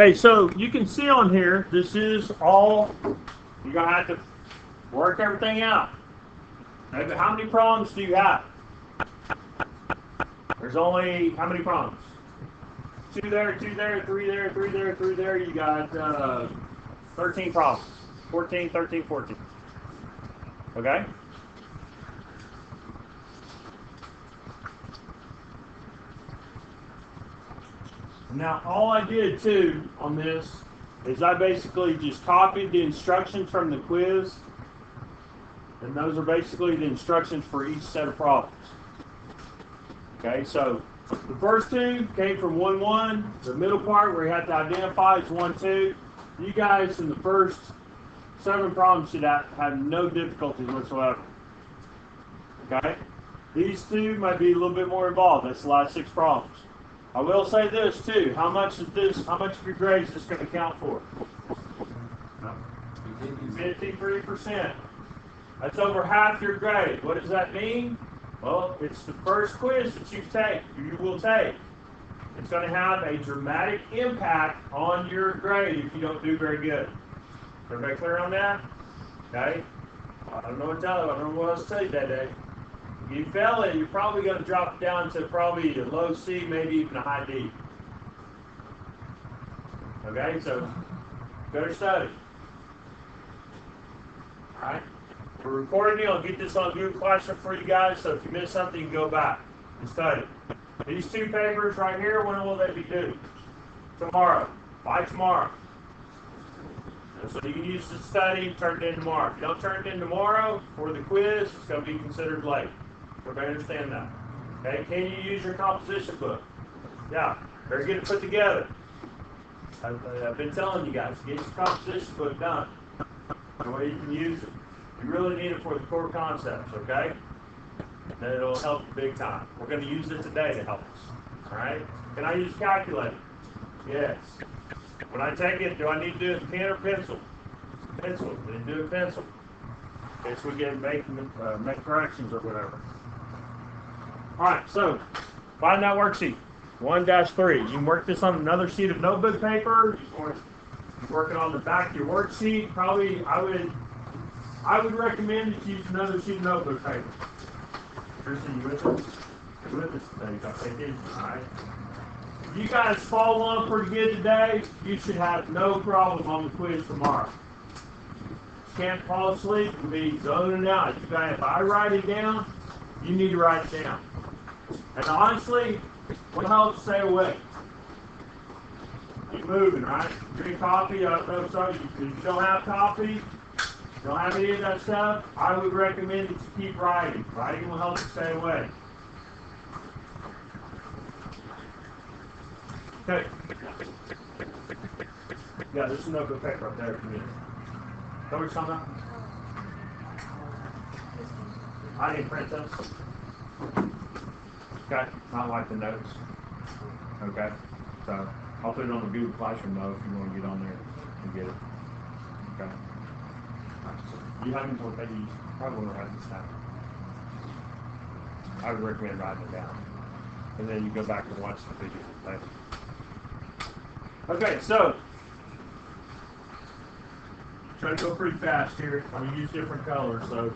Okay, so you can see on here, this is all, you're going to have to work everything out. Maybe how many problems do you have? There's only, how many problems? 2 there, 2 there, 3 there, 3 there, 3 there. You got 13 problems. 14, 13, 14. Okay? Now, all I did too on this is I basically just copied the instructions from the quiz, and those are basically the instructions for each set of problems. Okay, so the first two came from 1-1. The middle part where you have to identify is 1-2. You guys in the first 7 problems should have no difficulties whatsoever. Okay, these two might be a little bit more involved. That's the last 6 problems. I will say this too. How much of your grade is this going to count for? 53%. That's over half your grade. What does that mean? Well, it's the first quiz that you will take. It's going to have a dramatic impact on your grade if you don't do very good. Everybody clear on that? Okay. I don't know what else to tell you that day. If you fail it, you're probably going to drop it down to probably a low C, maybe even a high D. Okay, so better study. All right. We're recording it. I'll get this on Google Classroom for you guys, so if you miss something, you can go back and study. These 2 papers right here, when will they be due? Tomorrow. By tomorrow. So you can use the study, turn it in tomorrow. If you don't turn it in tomorrow for the quiz, it's going to be considered late. Everybody understand that? Okay, can you use your composition book? Yeah, better get it put together. I've been telling you guys, get your composition book done. The way you can use it. You really need it for the core concepts, okay? And it'll help you big time. We're going to use it today to help us. All right? Can I use a calculator? Yes. When I take it, do I need to do it in pen or pencil? Pencil. Then do it pencil. Okay, so we can make corrections or whatever. All right, so find that worksheet. 1-3. You can work this on another sheet of notebook paper. You can work it on the back of your worksheet. Probably, I would recommend that you use another sheet of notebook paper. Kristen, you with us? You're with us today. You got to pay attention, all right? If you guys follow on pretty good today, you should have no problem on the quiz tomorrow. You can't fall asleep and be zoning out. You guys, if I write it down, you need to write it down. And honestly, what helps stay awake? Keep moving, right? Drink coffee. I don't know if you don't have coffee, don't have any of that stuff, I would recommend that you keep writing. Writing will help you stay awake. Okay. Yeah, there's a notebook paper up there for me. Know what you're talking about? I didn't print those. Okay, not like the notes. Okay, so I'll put it on the Google Classroom though if you want to get on there and get it. Okay. Right, so you haven't told that you probably want to write this down. I would recommend writing it down. And then you go back and watch the video later. Okay, so try to go pretty fast here. I'm going to use different colors. So,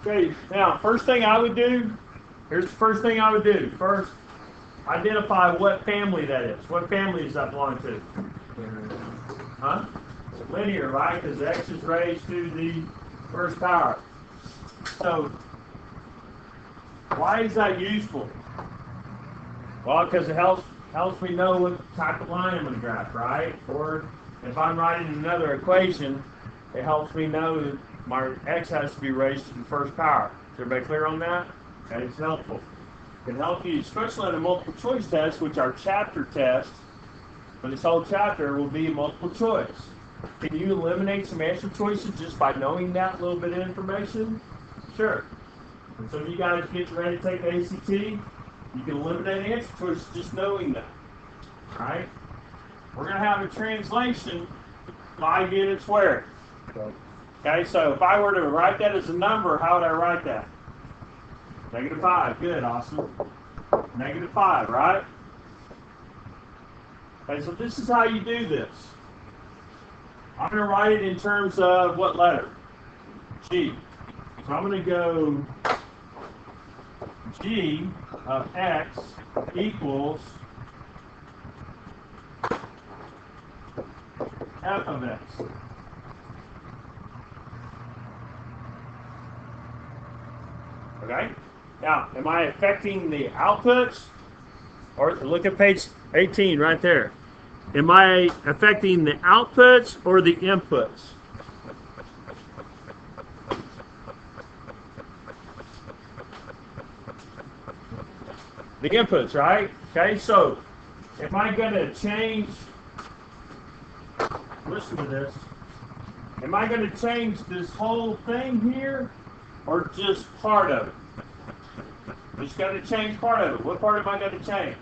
okay, now first thing I would do. Here's the first thing I would do. First, identify what family that is. What family does that belong to? Huh? Linear, right? Because x is raised to the first power. So, why is that useful? Well, because it helps me know what type of line I'm going to graph, right? Or if I'm writing another equation, it helps me know that my x has to be raised to the first power. Is everybody clear on that? Okay, it's helpful. It can help you, especially in a multiple choice test, which are chapter tests. But this whole chapter will be multiple choice. Can you eliminate some answer choices just by knowing that little bit of information? Sure. And so you guys get ready to take the ACT, you can eliminate answer choices just knowing that. Alright? We're going to have a translation by units where. Okay, so if I were to write that as a number, how would I write that? -5. Good, awesome. -5, right? Okay, so this is how you do this. I'm going to write it in terms of what letter? G. So I'm going to go G of X equals F of X. Okay? Now, am I affecting the outputs? Or look at page 18 right there. Am I affecting the outputs or the inputs? The inputs, right? Okay, so am I going to change, listen to this, am I going to change this whole thing here or just part of it? Just got to change part of it. What part am I going to change?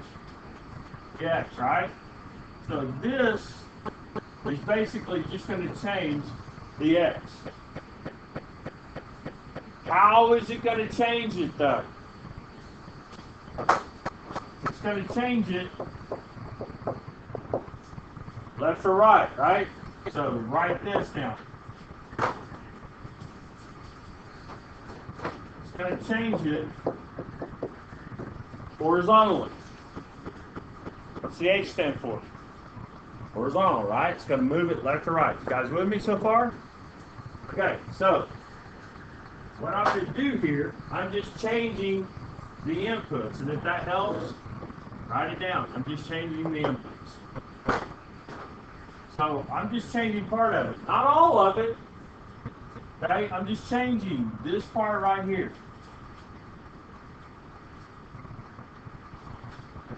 The X, right? So this is basically just going to change the X. How is it going to change it though? It's going to change it left or right, right? So write this down. It's going to change it horizontally. What's the H stand for? Horizontal, right? It's going to move it left or right. You guys with me so far? Okay, so what I'm going to do here, I'm just changing the inputs. And if that helps, write it down. I'm just changing the inputs. So I'm just changing part of it. Not all of it. Okay? I'm just changing this part right here.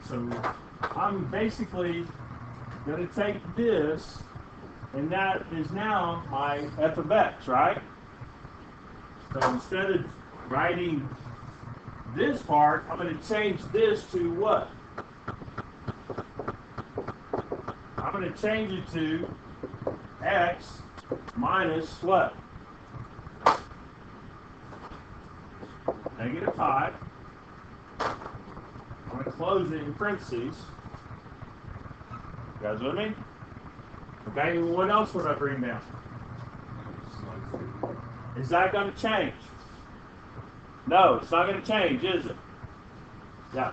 So I'm basically going to take this, and that is now my f of x, right? So instead of writing this part, I'm going to change this to what? I'm going to change it to x minus what? Negative 5. I'm going to close it in parentheses. You guys with me? Okay, what else would I bring down? Is that going to change? No, it's not going to change, is it? Yeah.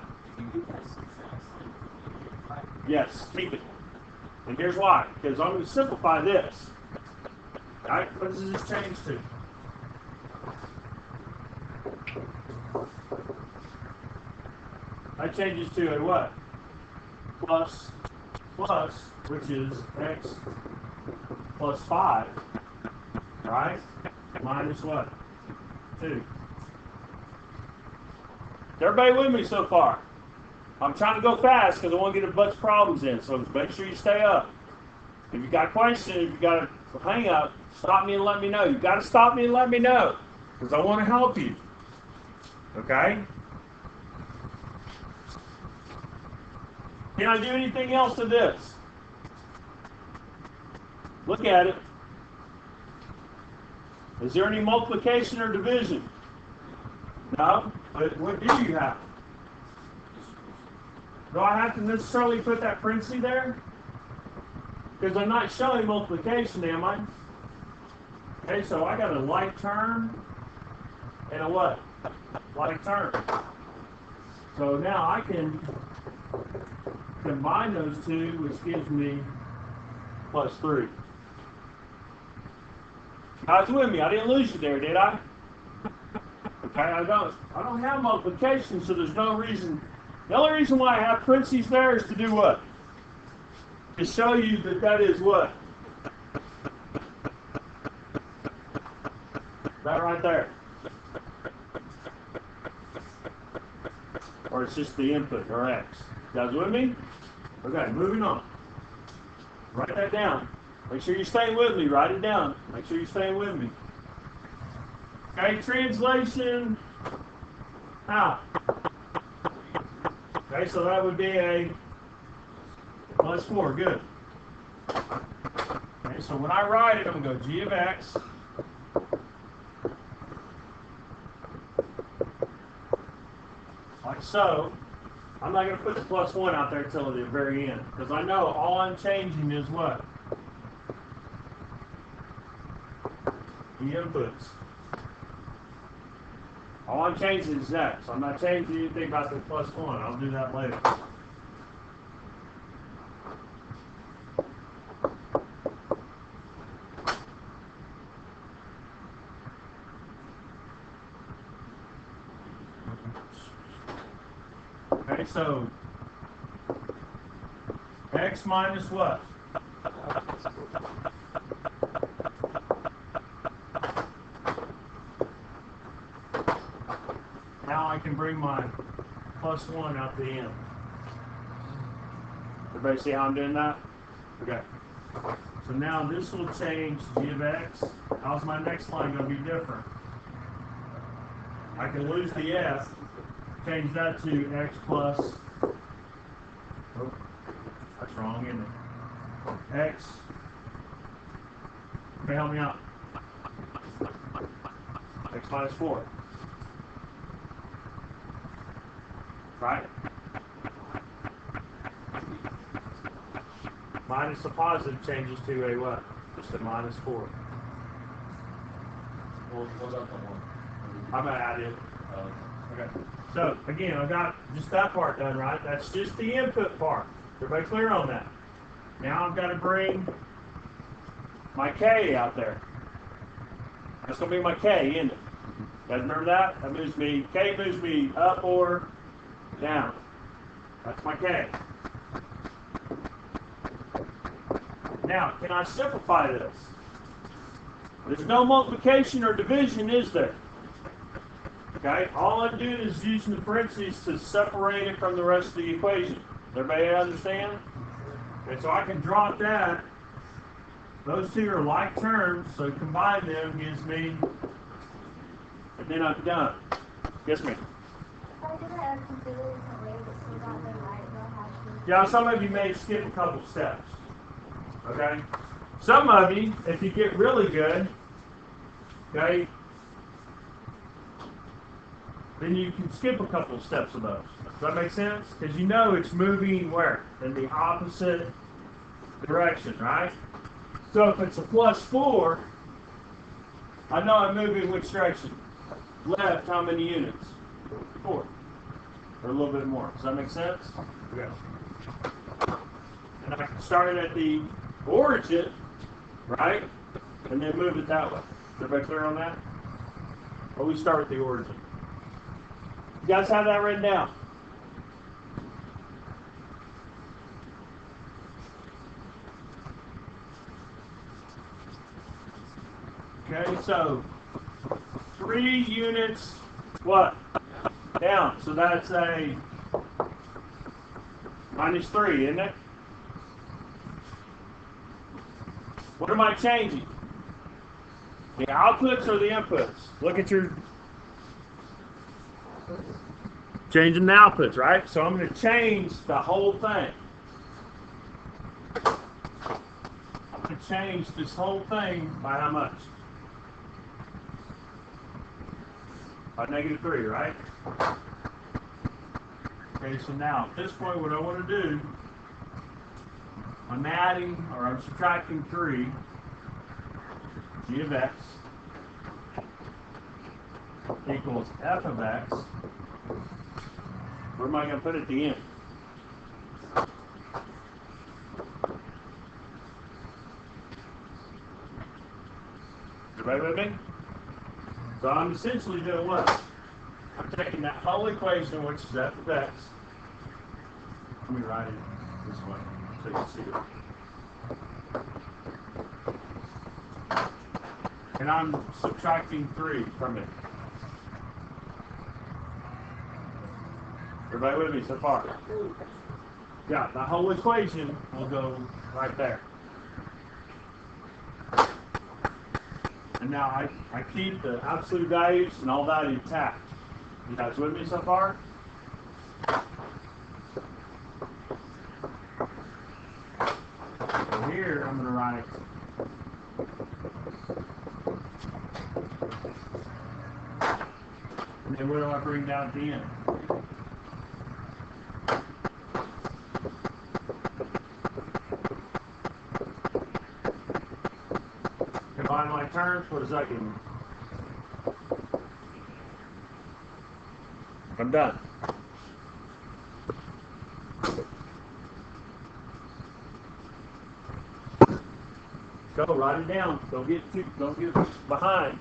Yes, keep it. And here's why. Because I'm going to simplify this. All right, what does this change to? That changes to a what? Plus, which is x plus 5, right? Minus what? 2. Is everybody with me so far? I'm trying to go fast because I want to get a bunch of problems in, so make sure you stay up. If you got questions, if you got a hang up, stop me and let me know. You got to stop me and let me know because I want to help you. Okay? Can I do anything else to this? Look at it. Is there any multiplication or division? No? But what do you have? Do I have to necessarily put that parenthesis there? Because I'm not showing multiplication, am I? Okay, so I got a like term and a what? Like term. So now I can combine those two, which gives me plus 3. Guys with me? I didn't lose you there, did I? Okay, I don't have multiplication, so there's no reason. The only reason why I have parentheses there is to do what? To show you that that is what? That right there. Or it's just the input, or x. You guys with me? Okay, moving on. Write that down. Make sure you're staying with me. Write it down. Make sure you're staying with me. Okay, translation. Now. Okay, so that would be a plus 4. Good. Okay, so when I write it, I'm going to go g of x like so. I'm not going to put the +1 out there till the very end, because I know all I'm changing is what? The inputs. All I'm changing is X. I'm not changing anything about the +1. I'll do that later. Okay, so X minus what? Now I can bring my +1 out the end. Everybody see how I'm doing that? Okay. So now this will change g of x. How's my next line going to be different? I can lose the f, change that to x plus, oh, that's wrong, isn't it? X, okay, help me out. X minus 4. Right? Minus the positive changes to a what? Just a -4. What about the one? I'm going to add it. Okay. So, again, I got just that part done, right? That's just the input part. Everybody clear on that? Now I've got to bring my K out there. That's going to be my K, isn't it? You guys remember that? That moves me, K moves me up or down. That's my K. Now, can I simplify this? There's no multiplication or division, is there? Okay, all I'm doing is using the parentheses to separate it from the rest of the equation. Does everybody understand? Okay, so I can drop that. Those two are like terms, so combine them gives me, and then I'm done. Yes, ma'am? Yeah, some of you may skip a couple steps. Okay? Some of you, if you get really good, okay, then you can skip a couple steps of those. Does that make sense? Because you know it's moving where? In the opposite direction, right? So if it's a +4, I know I'm moving which direction? Left, how many units? 4. Or a little bit more. Does that make sense? Okay. And I can start it at the origin, right? And then move it that way. Is everybody clear on that? Or we start with the origin. You guys have that written down? Okay, so 3 units, what? Down. So that's a -3, isn't it? What am I changing? The outputs or the inputs? Look at your... Changing the outputs, right? So I'm going to change the whole thing. I'm going to change this whole thing by how much? By -3, right? Okay, so now at this point what I want to do, I'm adding or I'm subtracting 3 g of x equals f of x. Where am I going to put it at the end? Everybody with me? So I'm essentially doing what? I'm taking that whole equation, which is f of x. Let me write it this way so you can see it. And I'm subtracting 3 from it. Everybody with me so far? Yeah, the whole equation will go right there. And now I keep the absolute values and all that intact. You guys with me so far? So here I'm going to write and then what do I bring down at the end? turns, what does that give me? I'm done. Go, write it down. Don't get behind.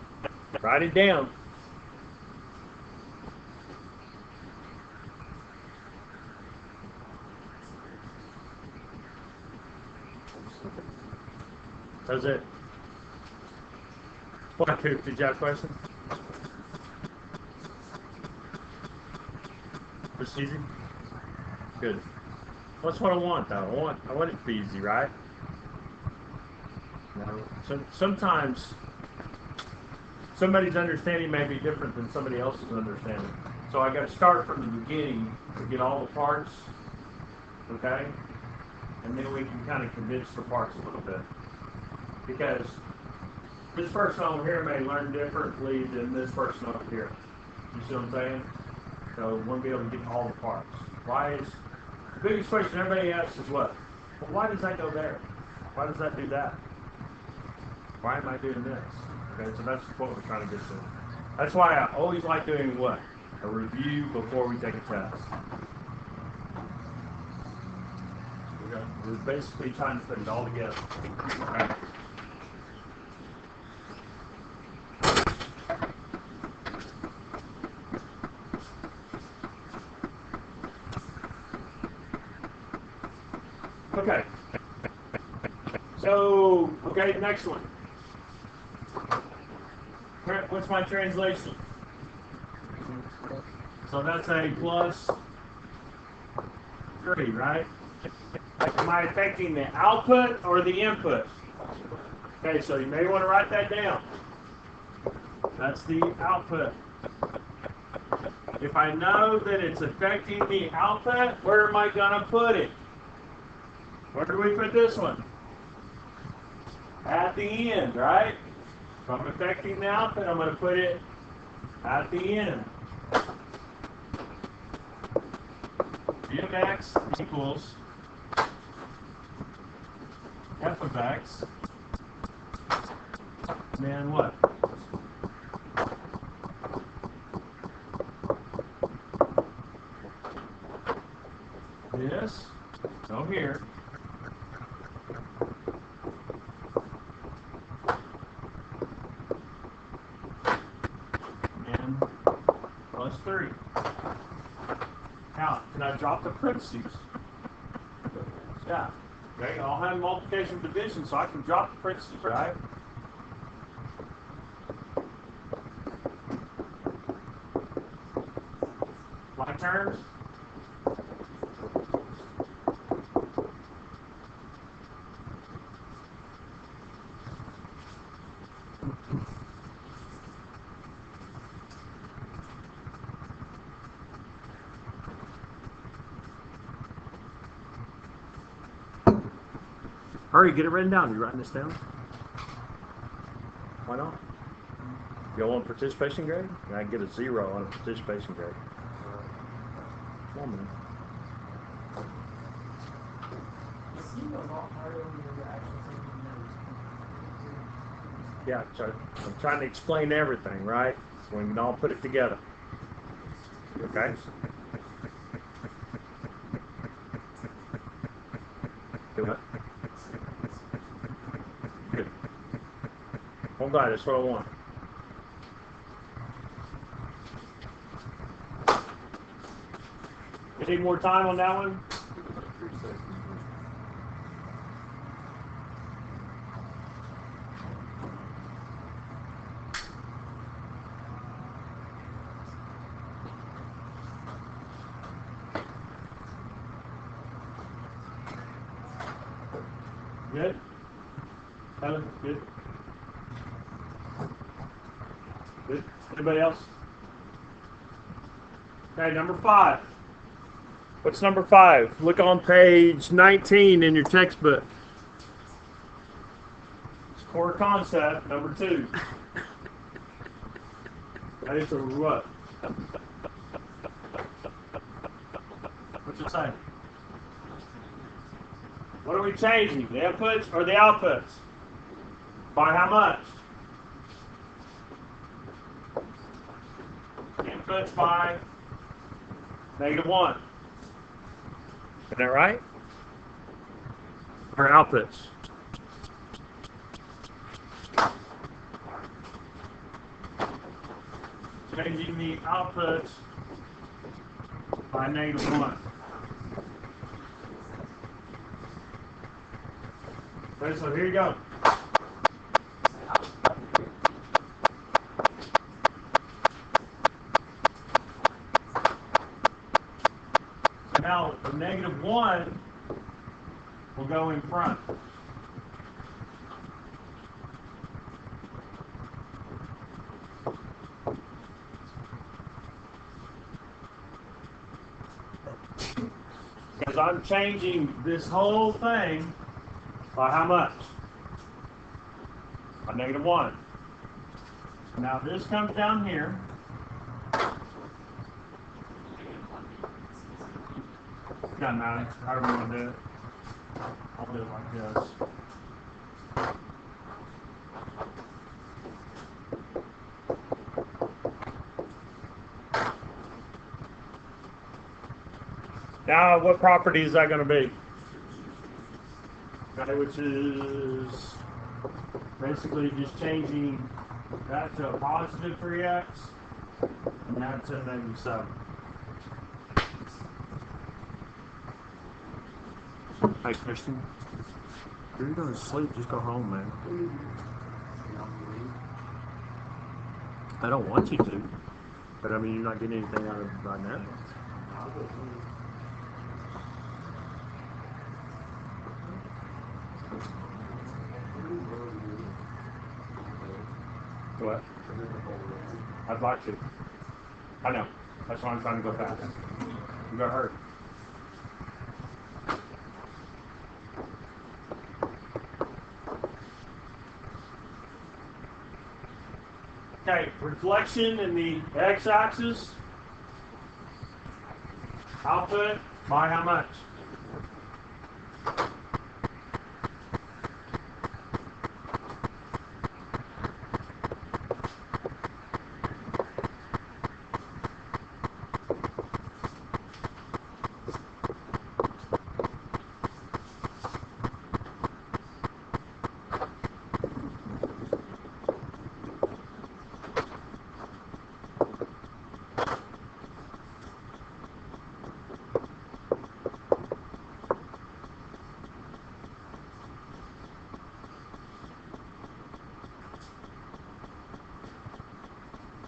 Write it down. That's it. What, Coop? Did you have a question? Just easy? Good. That's what I want, though. I want it to be easy, right? You know, sometimes somebody's understanding may be different than somebody else's understanding. So I got to start from the beginning to get all the parts, okay? And then we can kind of condense the parts a little bit. Because this person over here may learn differently than this person over here. You see what I'm saying? So we want to be able to get all the parts. Why is the biggest question everybody asks is what? Well, why does that go there? Why does that do that? Why am I doing this? Okay, so that's what we're trying to get to. That's why I always like doing what? A review before we take a test. We're basically trying to put it all together. Okay. Okay. So, okay, next one. What's my translation? So that's a plus 3, right? Am I affecting the output or the input? Okay, so you may want to write that down. That's the output. If I know that it's affecting the output, where am I going to put it? Where do we put this one? At the end, right? If I'm affecting the output, I'm going to put it at the end. G of x equals f of x. And then what? This, go here. And plus 3. Now, can I drop the parentheses? Yeah. Okay, I'll have multiplication division, so I can drop the parentheses, right? My terms. Hurry, get it written down. You writing this down? Why not? You want participation grade? I can get a 0 on a participation grade. Come on, man. Yeah, so I'm trying to explain everything, right? So we can all put it together. Okay? Do it. Good. I'm glad, that's what I want. You need more time on that one? Good? Helen, good? Good? Anybody else? Okay, number 5. What's number 5? Look on page 19 in your textbook. It's core concept, number 2. Ready for what? What's it say? What are we changing? The inputs or the outputs? By how much? inputs by -1. Isn't that right? Or outputs. Changing the outputs by -1. Okay, so here you go. So now the -1 will go in front. Because I'm changing this whole thing by how much? By -1. Now this comes down here. Doesn't matter. However you want to do it. I'll do it like this. Now, what property is that going to be? Okay, which is basically just changing that to a positive 3x and that to a -7. Hey, Christian, if you're going to sleep, just go home, man. I don't want you to, but I mean, you're not getting anything out of it right now. What? I'd like to. I know. That's why I'm trying to go fast. You got hurt. Okay, reflection in the x-axis. Output by how much?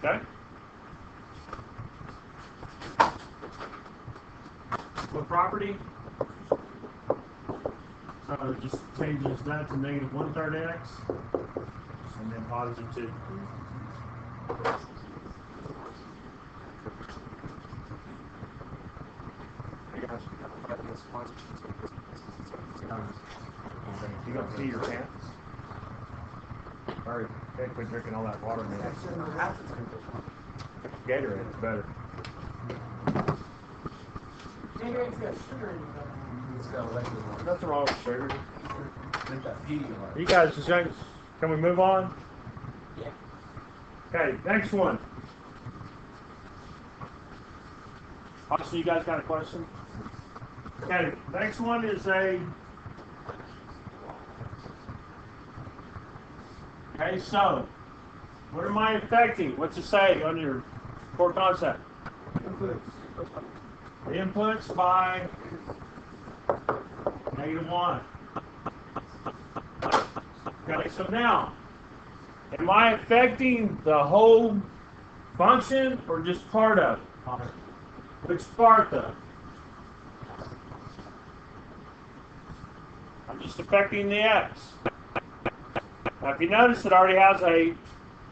Okay. What property? So it just changes that to -1/3 x and then +2. You don't see your pants? Hurry, hey, quit drinking all that water, man. Gatorade is better. Gatorade's got sugar in it. It's got electrolytes. Nothing wrong with sugar. It's got Pedialyte. You guys, can we move on? Yeah. Okay, next one. Austin, you guys got a question? Okay, next one is a... Okay, so, what am I affecting? What's it say on your core concept? The inputs by -1. Okay, so now, am I affecting the whole function or just part of it? Which part though? I'm just affecting the x. Now if you notice, it already has a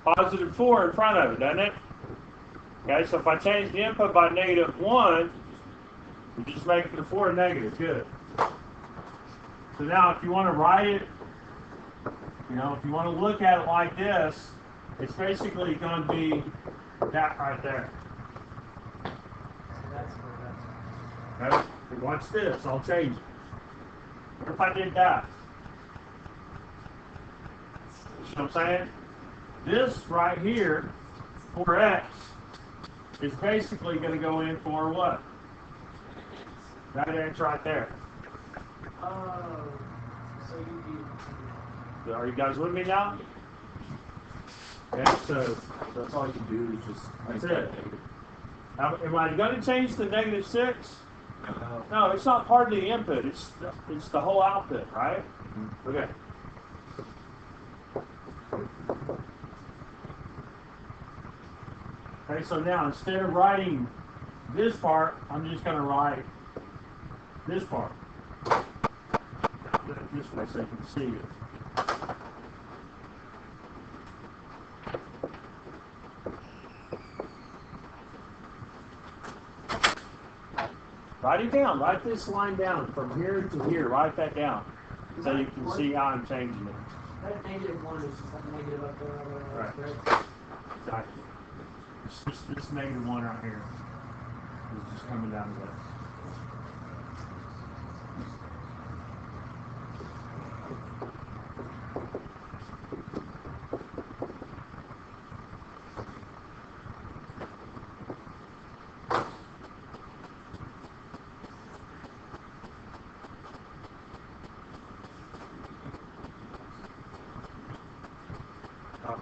+4 in front of it, doesn't it? Okay, so if I change the input by -1, we just make the 4 negative. Good. So now if you want to write it, you know, if you want to look at it like this, it's basically going to be that right there. That's where that's. Okay? Watch this. I'll change it. What if I did that? You know what I'm saying? This right here, 4x, is basically going to go in for what? That X right there. Oh, so you Are you guys with me now? Okay, so That's all you can do is just. that's it. Now, am I going to change to -6? No. No, it's not part of the input. It's the whole output, right? Okay. Okay, so now instead of writing this part, I'm just going to write this part. This way so you can see it. Write it down. Write this line down from here to here. Write that down so you can see how I'm changing it. that -1 is just like negative up there, Right. right? Exactly. It's just this -1 right here is just coming down to this. Oh.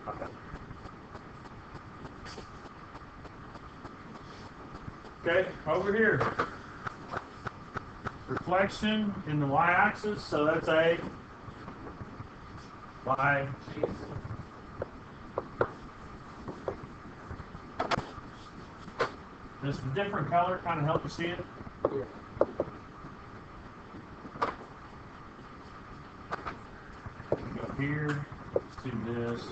Okay. Okay, over here. Reflection in the y-axis, so that's A. Y. Does the different color kind of help you see it? Yeah. Go here, let's do this.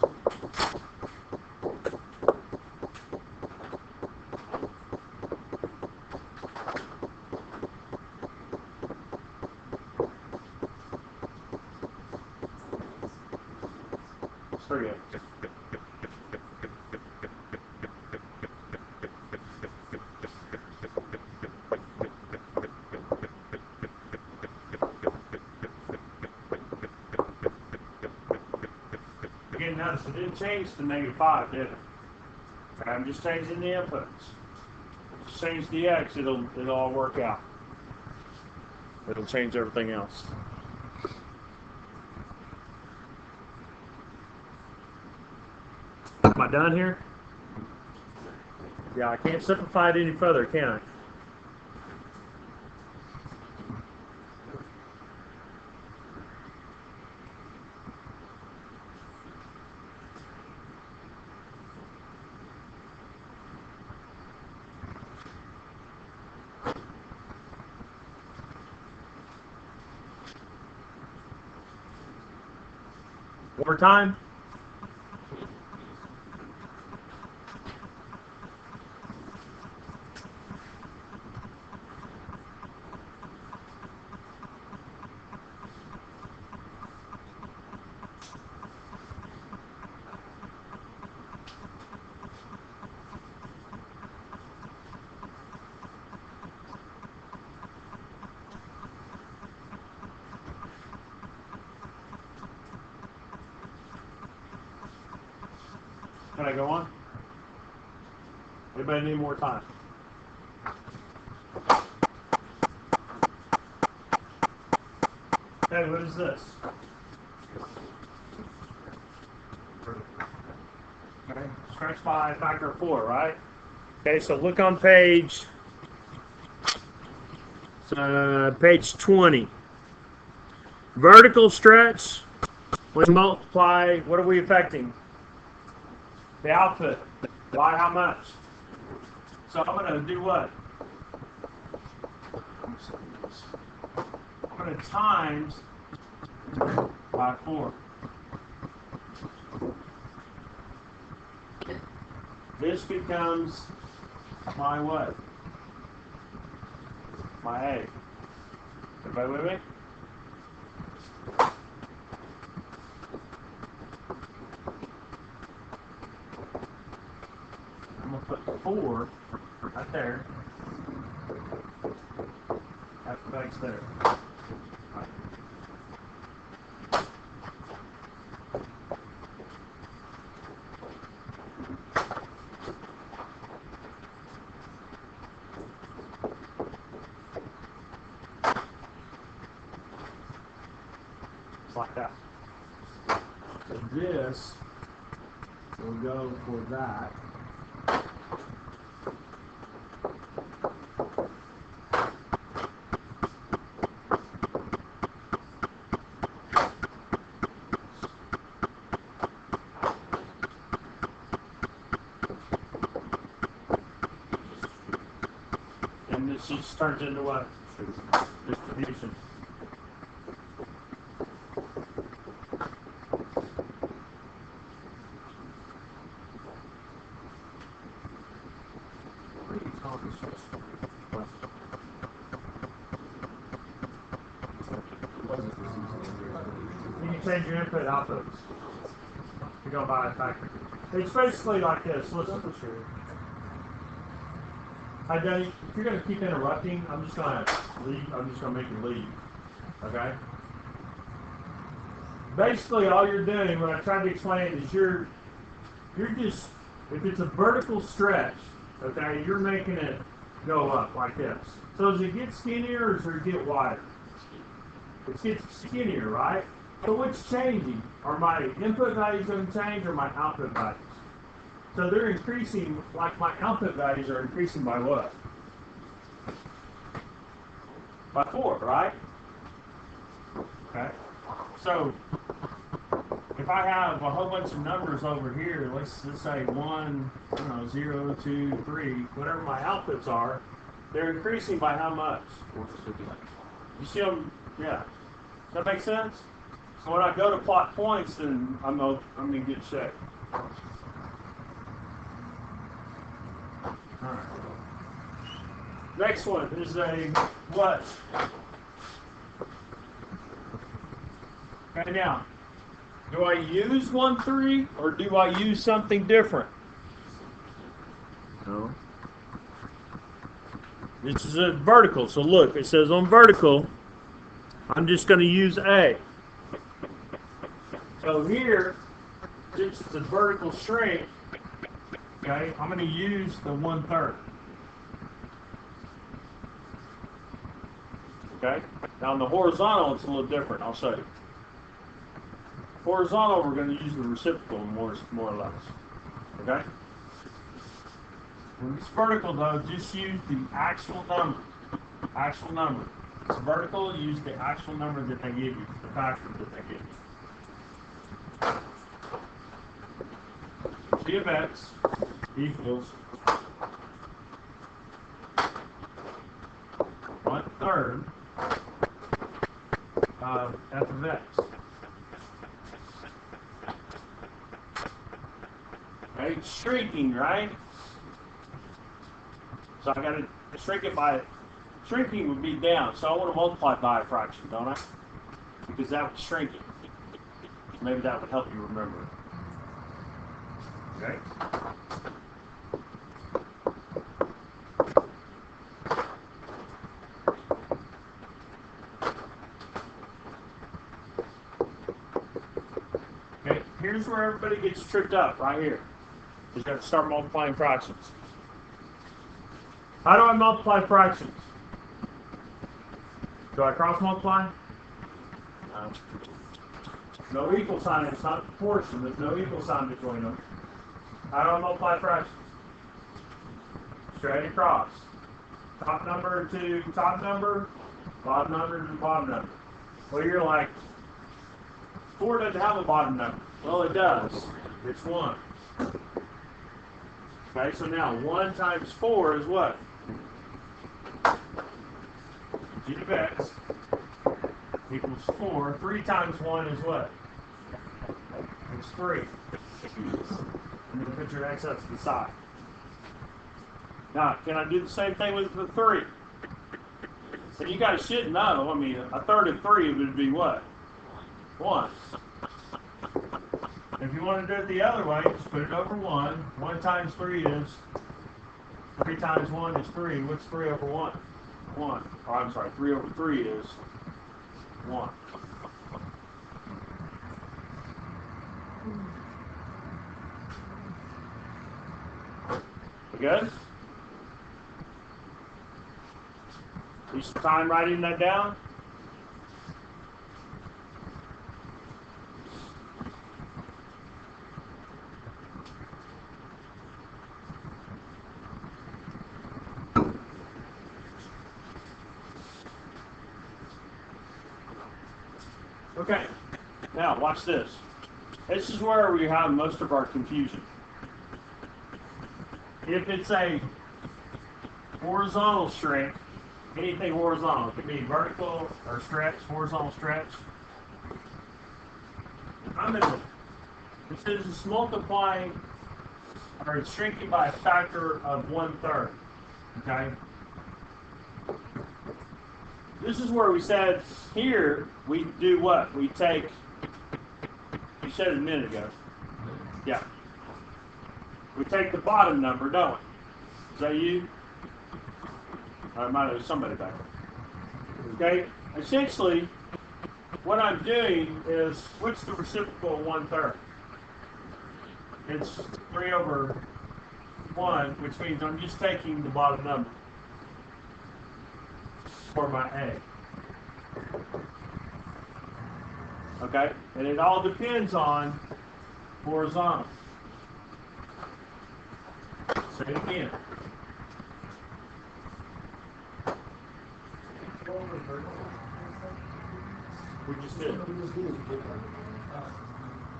Let's forget. Again, notice it didn't change to -5, did it? I'm just changing the inputs. Just change the X, it'll all work out. It'll change everything else. Am I done here? Yeah, I can't simplify it any further, can I? One more time. Can I go on? Anybody need more time? Hey, what is this? Okay, stretch by factor of 4, right? Okay, so look on page 20. Vertical stretch, when you multiply, what are we affecting? The output. By how much? So I'm going to do what? I'm going to times by 4. This becomes my what? My A. Everybody with me? I'm going to put 4 right there. That's there. Right. Just like that. So this will go for that. And this just turns into what? Distribution. What are you talking You can change your input outputs. You go by a factor. It's basically like this. Listen. Hi, Danny. If you're going to keep interrupting, I'm just going to leave. I'm just going to make you leave. Okay? Basically, all you're doing, what I tried to explain, is you're just, if it's a vertical stretch, okay, you're making it go up like this. So does it get skinnier or does it get wider? It gets skinnier, right? So what's changing? Are my input values going to change or my output values? So they're increasing, like my output values are increasing by what? By 4, right? Okay. So if I have a whole bunch of numbers over here, let's just say 1, I don't know, 0, 2, 3, whatever my outputs are, they're increasing by how much? You see them? Yeah. Does that make sense? So when I go to plot points, then I'm in good shape. Alright. Next one is a what? Okay, now, do I use 1, 3 or do I use something different? No. This is a vertical, so look, it says on vertical, I'm just going to use A. So here, since it's a vertical shrink, okay, I'm going to use the 1/3. Okay, now on the horizontal, it's a little different. I'll show you. Horizontal, we're going to use the reciprocal more or less. Okay? When it's vertical, though, just use the actual number. Actual number. It's vertical, use the actual number that they give you, the factor that they give you. G of x equals 1/3 of f of x. Okay, it's shrinking, right? So I got to shrink it by, shrinking would be down, so I want to multiply by a fraction, don't I? Because that would shrink it. Maybe that would help you remember. Okay? Okay, here's where everybody gets tripped up, right here. You got to start multiplying fractions. How do I multiply fractions? Do I cross multiply? No equal sign, it's not proportion, there's no equal sign between them. How do I multiply fractions? Straight across. Top number to top number, bottom number to bottom number. Well, you're like, 4 doesn't have a bottom number. Well, it does. It's 1. Okay, so now 1 times 4 is what? G of x equals 4. 3 times 1 is what? It's 3. And then put your x up to the side. Now, can I do the same thing with the 3? So you guys should know, I mean, 1/3 of 3 would be what? 1. If you want to do it the other way, just put it over 1. 1 times 3 is, 3 times 1 is 3. What's 3 over 1? 1. Oh, I'm sorry, 3 over 3 is 1. You good? Use some time writing that down. Okay, now watch this. This is where we have most of our confusion. If it's a horizontal shrink, anything horizontal, it could be vertical or stretch, horizontal stretch. This is multiplying or it's shrinking by a factor of 1/3. Okay? This is where we said here we do what? We take, you said it a minute ago. Yeah. We take the bottom number, don't we? Is that you? I might have somebody back there. Okay? Essentially, what I'm doing is, what's the reciprocal of 1/3? It's 3/1, which means I'm just taking the bottom number for my A. Okay? And it all depends on horizontal. Say it again. We just did.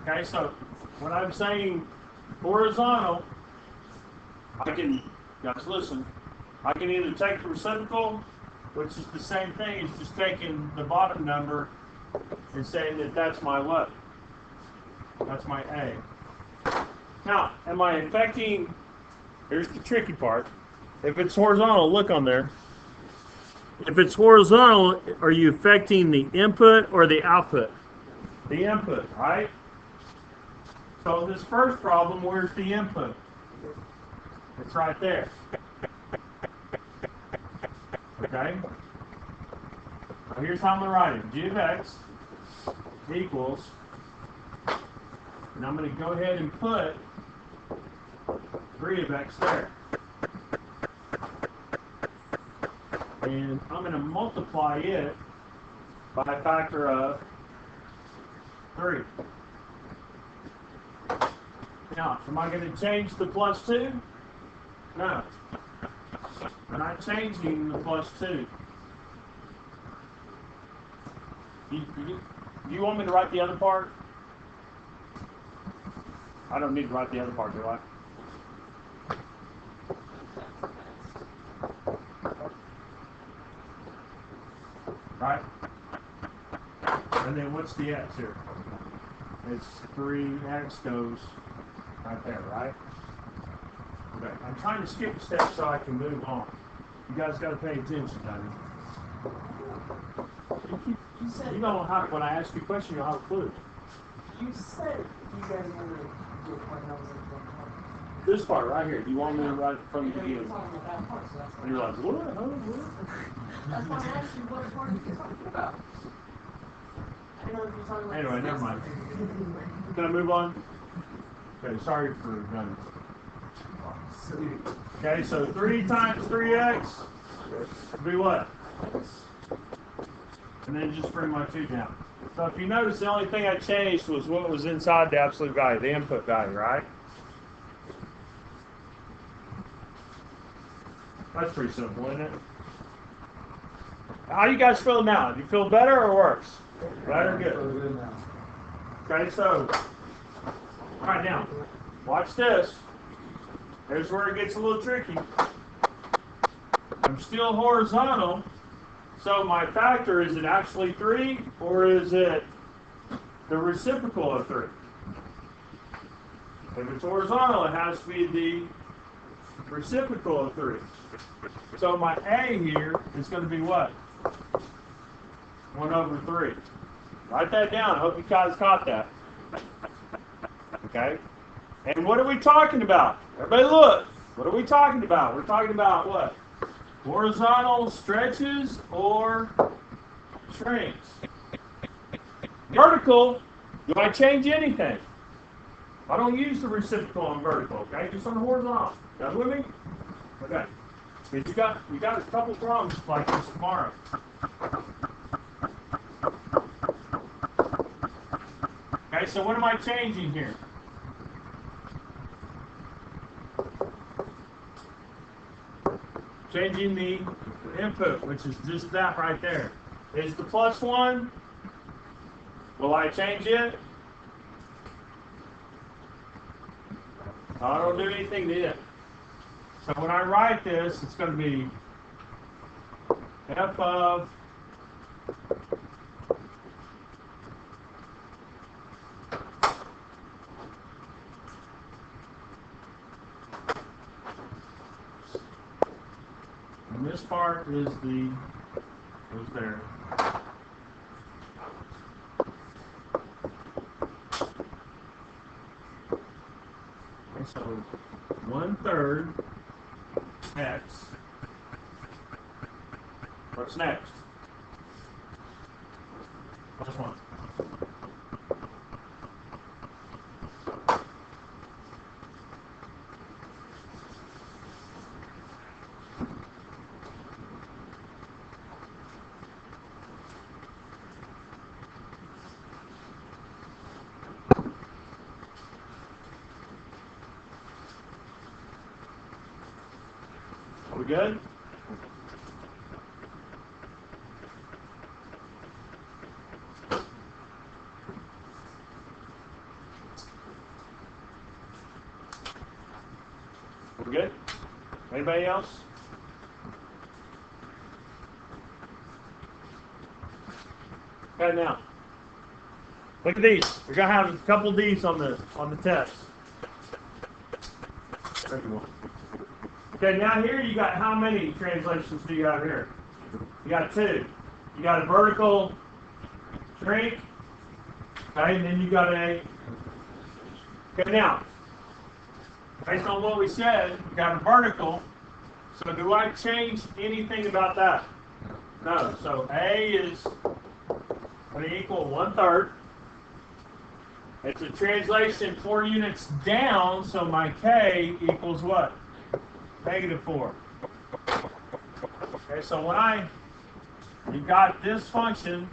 Okay, so when I'm saying horizontal, I can, guys listen, I can either take the reciprocal, which is the same thing as just taking the bottom number and saying that that's my what? That's my A. Now, am I affecting, here's the tricky part. If it's horizontal, look on there. If it's horizontal, are you affecting the input or the output? The input, right? So this first problem, where's the input? It's right there. Okay? Now here's how I'm going to write it. G of x equals, and I'm going to go ahead and put 3 of x there. And I'm going to multiply it by a factor of 3. Now, am I going to change the plus 2? No. I'm not changing the plus 2. You want me to write the other part? I don't need to write the other part, do I? Right? And then what's the x here? It's 3x goes right there, right? Okay, I'm trying to skip a step so I can move on. You guys got to pay attention, Danny. You don't have, when I ask you a question, you'll have a clue. You said you guys wanted to do it when I was in This part right here, do you want me to write it from the the beginning? talking about that part, so that's And you're like, what? That's why I asked you what part you're talking about. I didn't know if you're talking about Anyway, never mind. Can I move on? Okay, sorry for done. Okay, so 3 times 3x would be what? And then just bring my 2 down. So if you notice, the only thing I changed was what was inside the absolute value, the input value, right? That's pretty simple, isn't it? How you guys feeling now? Do you feel better or worse? Better, good. Okay, so, all right, now, watch this. Here's where it gets a little tricky. I'm still horizontal, so my factor, is it actually 3, or is it the reciprocal of 3? If it's horizontal, it has to be the reciprocal of 3. So my A here is going to be what? 1/3. Write that down. I hope you guys caught that. Okay? And what are we talking about? Everybody look. What are we talking about? We're talking about what? Horizontal stretches or shrinks. Vertical, do I change anything? I don't use the reciprocal on vertical, okay? Just on the horizontal. You guys with me? Okay. Because we got a couple problems like this tomorrow. Okay, so what am I changing here? Changing the input, which is just that right there. Is the +1 Will I change it? I don't do anything to it. So when I write this, it's going to be f of and this part is the goes there. Okay, so 1/3 x. What's next? Which one? Are we good? We're good? Anybody else? Okay, now look at these. We're gonna have a couple of these on the test. Okay, now here you got how many translations do you have here? You got 2. You got a vertical shrink, okay, and then you got a. Okay, now based on what we said, you got a vertical. So do I change anything about that? No. So A is going to equal 1/3. It's a translation 4 units down, so my K equals what? -4. Okay, so when you got this function,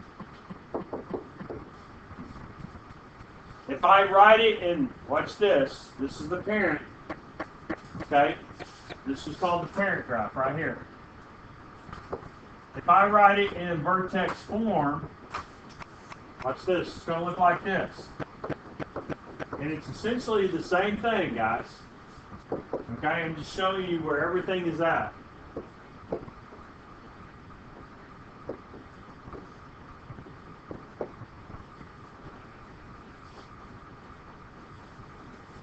if I write it in, watch this, this is the parent, okay? This is called the parent graph right here. If I write it in vertex form, watch this, it's going to look like this. And it's essentially the same thing, guys. Okay, I'm just showing you where everything is at.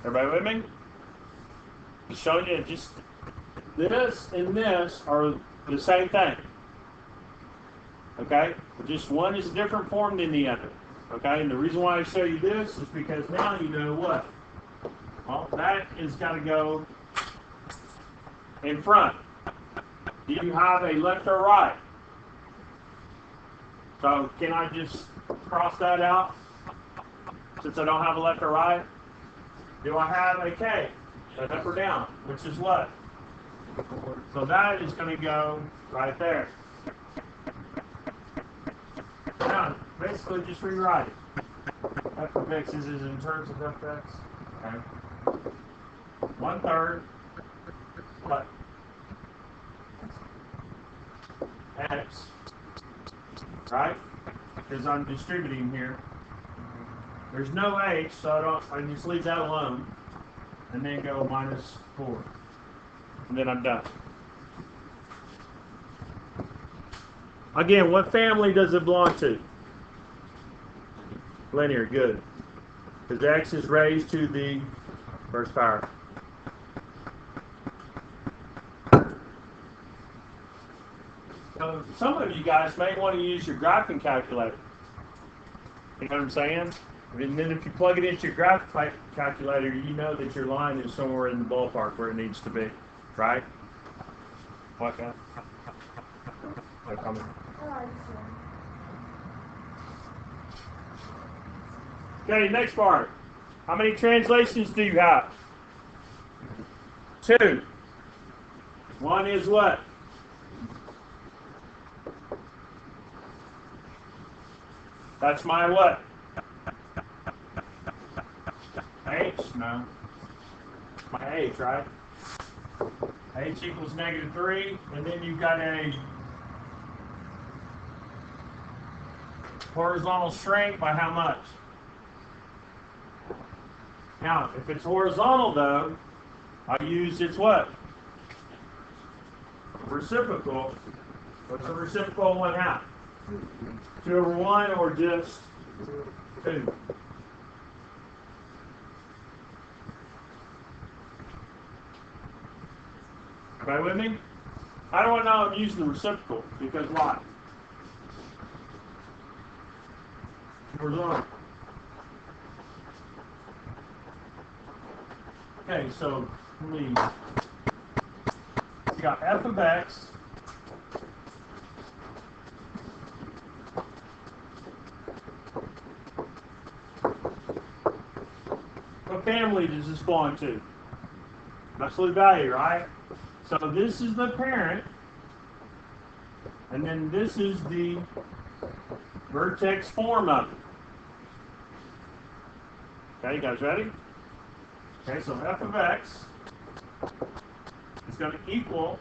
Everybody with me? Just showing you, just this and this are the same thing. Okay? Just one is a different form than the other. Okay? And the reason why I show you this is because now you know what? Well, that is got to go in front. Do you have a left or right? So can I just cross that out since I don't have a left or right? Do I have a K, an up or down, which is what? So that is going to go right there. Now, basically just rewrite it. F of x is in terms of f of x. Okay. 1/3 what? X. Right? Because I'm distributing here. There's no h, so I just leave that alone. And then go -4. And then I'm done. Again, what family does it belong to? Linear, good. Because x is raised to the first power. So some of you guys may want to use your graphing calculator. You know what I'm saying? And then if you plug it into your graph calculator, you know that your line is somewhere in the ballpark where it needs to be, right? What now? No comment. Okay, next part. How many translations do you have? 2. One is what? That's my what? H? No. My H, right? H equals -3, and then you've got a Horizontal shrink by how much? Now, if it's horizontal though, I use its what? Reciprocal. What's the reciprocal of 1/2? 2/1 or just 2? Everybody with me? How do I know I'm using the reciprocal? Because why? Horizontal. Okay, so we got f of x what family does this belong to? Absolute value, right? So this is the parent, and then this is the vertex form of it. Okay, you guys ready? Okay, so f of x is going to equal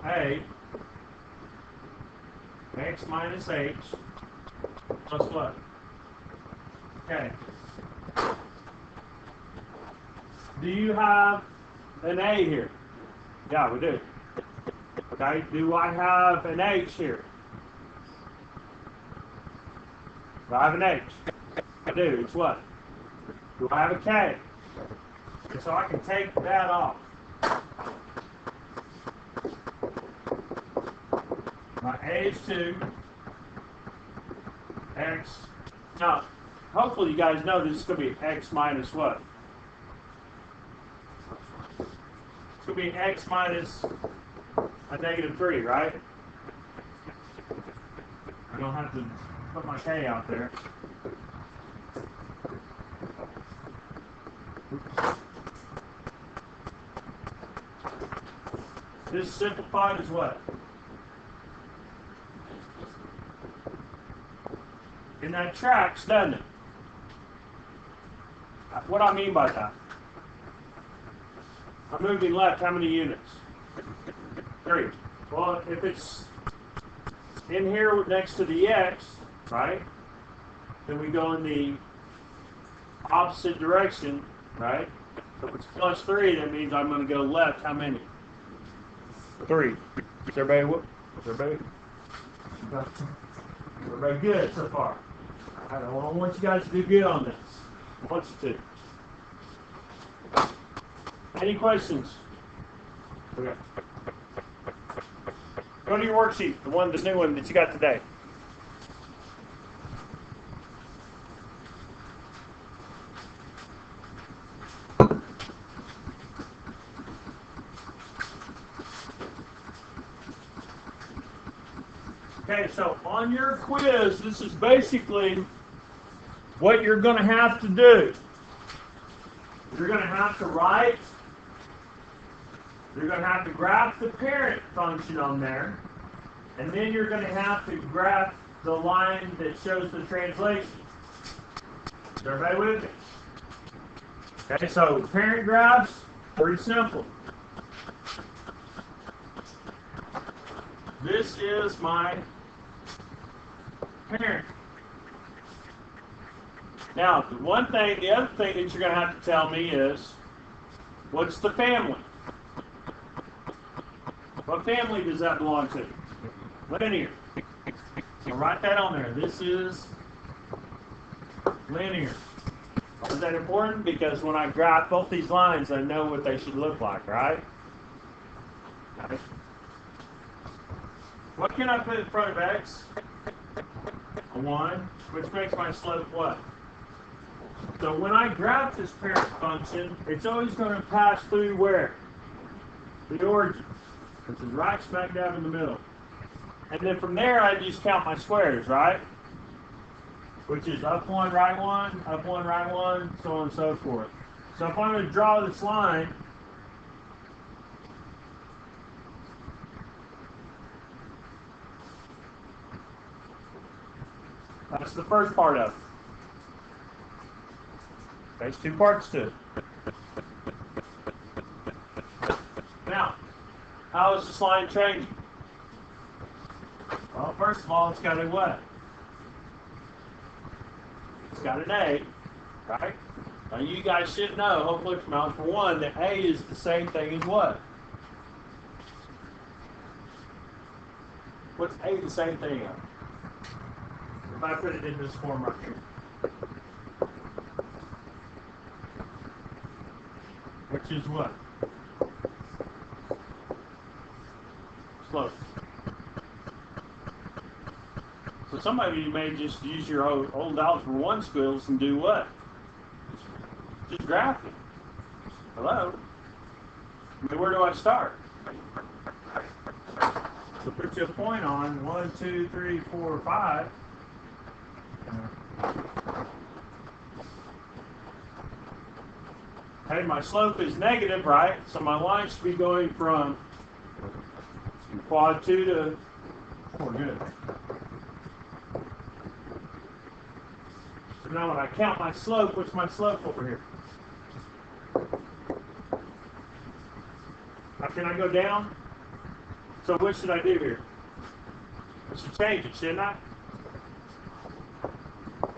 a x minus h plus what? Okay. Do you have an a here? Yeah, we do. Okay, do I have an h here? Do I have an h? I do. It's what? Do I have a k? Okay, so I can take that off. My a is 2. X. Now, hopefully you guys know this is going to be x minus what? It's going to be x minus a -3, right? I don't have to put my k out there. This simplified is what? And that tracks, doesn't it? What do I mean by that? I'm moving left, how many units? 3. Well, if it's in here next to the x, right? Then we go in the opposite direction, right? So if it's +3, that means I'm going to go left. How many? 3. Is everybody good so far? I don't want you guys to do good on this. I want you to. Any questions? Okay. Go to your worksheet, the new one that you got today. Okay, so on your quiz, this is basically what you're going to have to do. You're going to have to write, you're going to have to graph the parent function on there, and then you're going to have to graph the line that shows the translation. Is everybody with me? Okay, so parent graphs, pretty simple. This is my parent. Now, the other thing that you're going to have to tell me is, what's the family? What family does that belong to? Linear. So write that on there. This is linear. Is that important? Because when I graph both these lines, I know what they should look like, right? Okay. What can I put in front of x? A 1, which makes my slope what? So when I graph this parent function, it's always going to pass through where? The origin, which is right smack dab in the middle. And then from there, I just count my squares, right? Which is up 1, right 1, up 1, right 1, so on and so forth. So if I'm going to draw this line, that's the first part of it. There's 2 parts to it. Now, how is this line changing? Well, first first of all, it's got a what? It's got an A, right? Now you guys should know, hopefully from Algebra 1, that A is the same thing as what? What's A the same thing of? If I put it in this form right here. Which is what? Slope. So some of you may just use your old Algebra 1 skills and do what? Just graph it. Hello? I mean, where do I start? So put your point on 1, 2, 3, 4, 5. Hey, my slope is negative, right? So my line should be going from quad 2 to 4. Good. So now when I count my slope, what's my slope over here? Now can I go down? So what should I do here? I should change it, shouldn't I?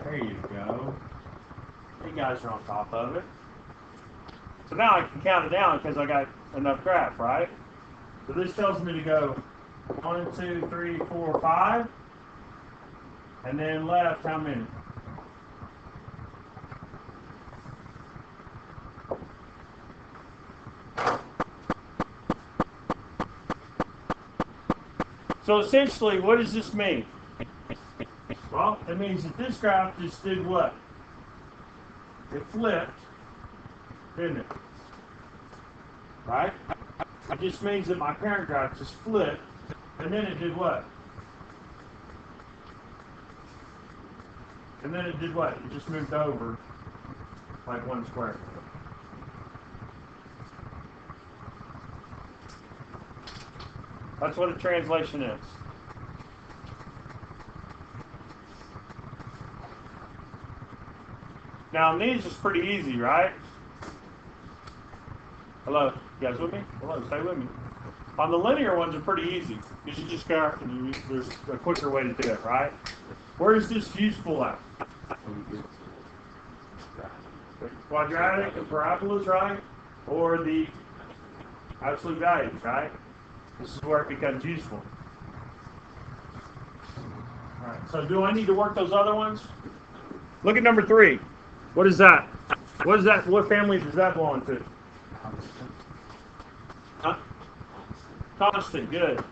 There you go. You guys are on top of it. So now I can count it down because I got enough graph, right? So this tells me to go 1, 2, 3, 4, 5. And then left, how many? So essentially, what does this mean? Well, it means that this graph just did what? It flipped, didn't it? Right? It just means that my parent graph just flipped, and then it did what? And then it did what? It just moved over like one square. That's what a translation is. Now, on these, it's pretty easy, right? Hello? You guys with me? Hello, stay with me. On the linear ones are pretty easy, because you just go, there's a quicker way to do it, right? Where is this useful at? Quadratic and parabolas, right? Or the absolute values, right? This is where it becomes useful. All right, so do I need to work those other ones? Look at number 3. What is that? What is that? What family does that belong to? Huh? Constant, good.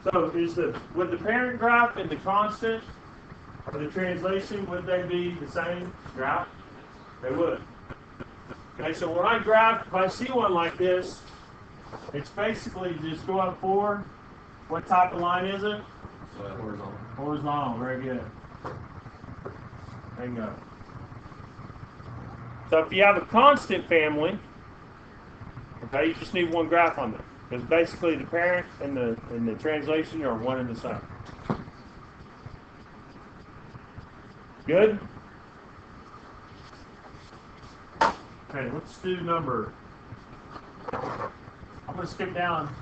So would the parent graph and the constant or the translation, would they be the same graph? They would. Okay, so when I graph, if I see one like this, it's basically just go up 4. What type of line is it? Horizontal. Horizontal, very good. Bingo. So if you have a constant family, okay, you just need one graph on them. Because basically the parent and the translation are one and the same. Good? Okay, let's do number. I'm going to skip down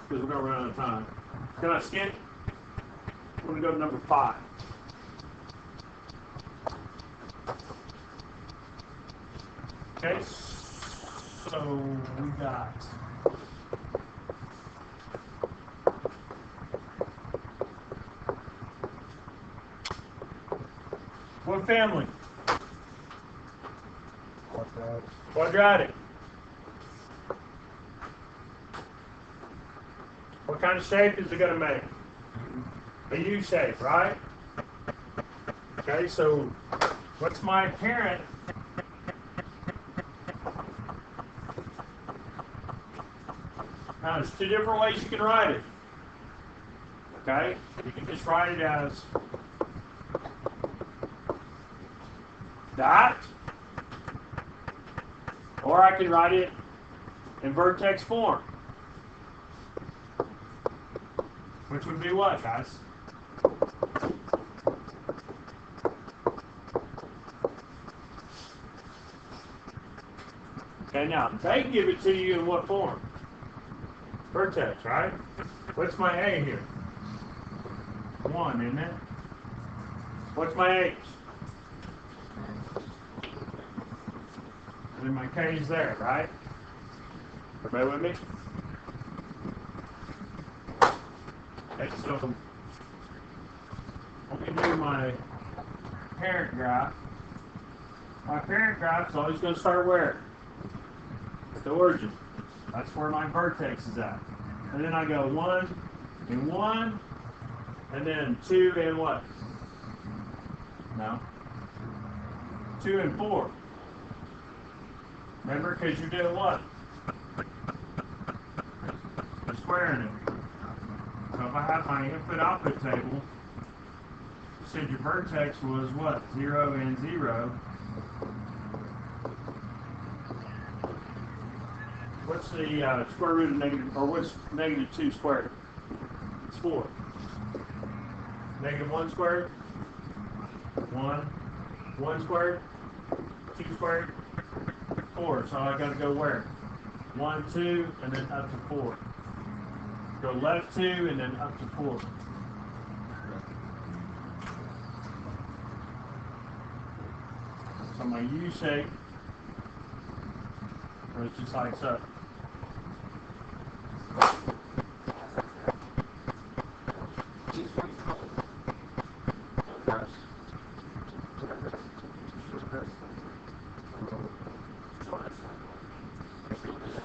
because we're going to run out of time. Can I skip? I'm going to go to number 5. Okay, so we got what family? Quadratic. What kind of shape is it going to make? A U shape, right? Okay, so what's my parent? Now, there's 2 different ways you can write it. Okay? You can just write it as that, or I can write it in vertex form. Which would be what, guys? Okay, now, they give it to you in what form? Vertex, right? What's my A here? 1, isn't it? What's my H? And then my K is there, right? Everybody with me? Okay, so let me do my parent graph. My parent graph is always going to start where? At the origin. That's where my vertex is at. And then I go 1 and 1, and then 2 and what? No. 2 and 4. Remember, because you're doing what? You're squaring it. So if I have my input-output table, you said your vertex was what? 0 and 0. What's the square root of negative, or what's negative 2 squared? It's 4. Negative 1 squared? 1. 1 squared? 2 squared? 4. So I got to go where? 1, 2, and then up to 4. Go left 2, and then up to 4. So my U shape goes just like so.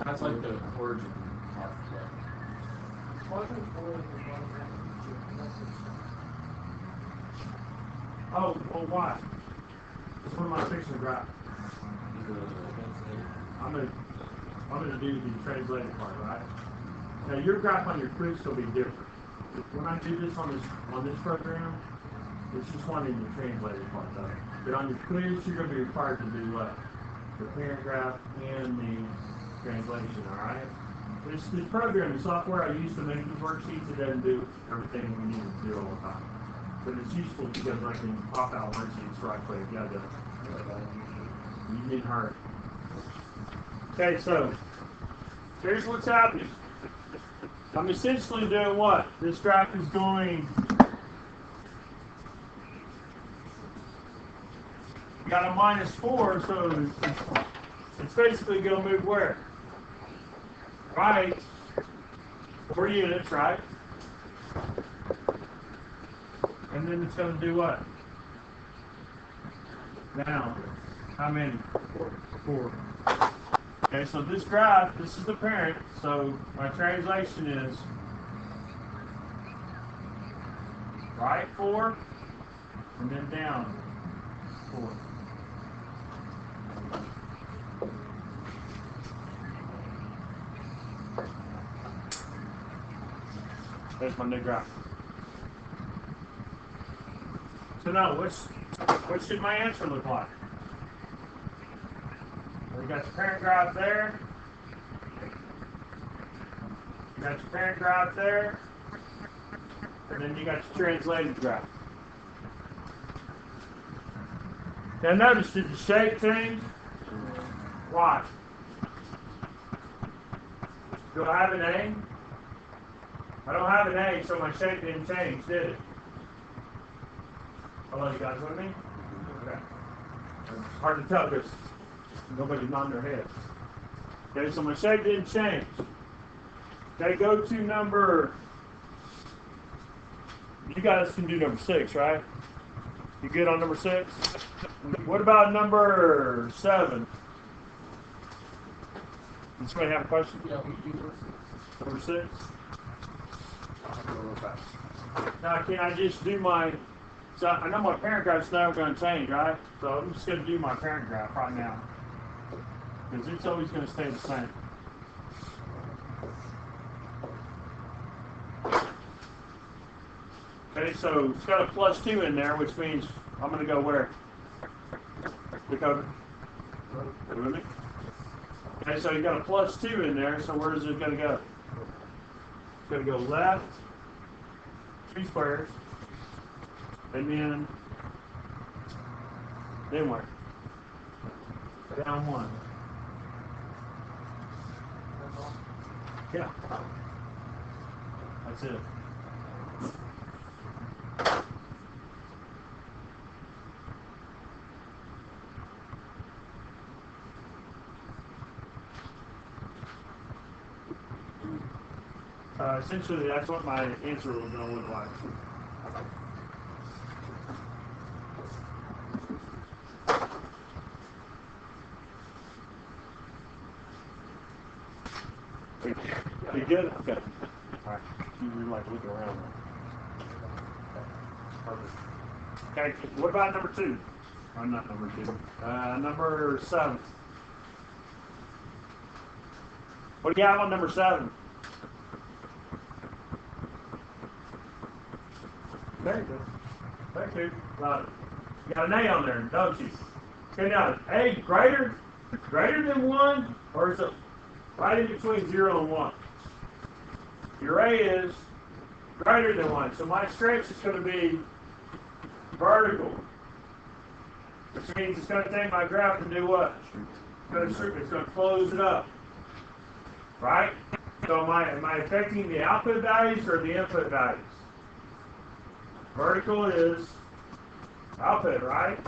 That's like the origin. Oh, well, why? It's one of my fixing graph. I'm gonna do the translated part, right? Now your graph on your quiz will be different. When I do this on this program, it's just wanting the translated part though. But on your quiz, you're gonna be required to do what? The parent graph and the translation, alright? This program, the software I use to make these worksheets, it doesn't do everything we need to do all the time. But it's useful because I can pop out worksheets right quick. Yeah, you didn't hurt. Okay, so here's what's happening. I'm essentially doing what? This graph is going. Got a -4, so it's basically going to move where? Right. 4 units, right? And then it's going to do what? Down. How many? 4. Okay, so this graph, this is the parent, so my translation is right 4, and then down 4. There's my new graph. So now, what should my answer look like? We got your parent graph there. You got your parent graph there. And then you got your translated graph. Now notice, did the shape change? Why? Do I have an A? I don't have an A, so my shape didn't change, did it? Hello, you guys with me? Okay. It's hard to tell because nobody's nodding their head. Okay, so my shape didn't change. Okay, go to number. You guys can do number 6, right? You good on number 6? What about number 7? Does somebody have a question? Yeah, we do. Number 6? Now, can I just do my? So I know my parent graph's never going to change, right? So I'm just going to do my parent graph right now. Because it's always going to stay the same. Okay, so it's got a +2 in there, which means I'm going to go where? Dakota? Are you with me? Okay, so you got a +2 in there, so where is it going to go? It's going to go left, 2 squares, and then where? Down 1. Yeah. That's it. Essentially, that's what my answer was going to look like. You good? Okay. All right. You're like looking around. Perfect. Okay. What about number 2? Oh, not number 2. Number 7. What do you have on number 7? There you go. Thank you. You got an A on there, don't you? Okay, now, A greater than 1, or is it right in between 0 and 1? Your A is greater than 1. So my stretch is going to be vertical, which means it's going to take my graph and do what? It's going to close it up. Right? So am I affecting the output values or the input values? Vertical is output, right?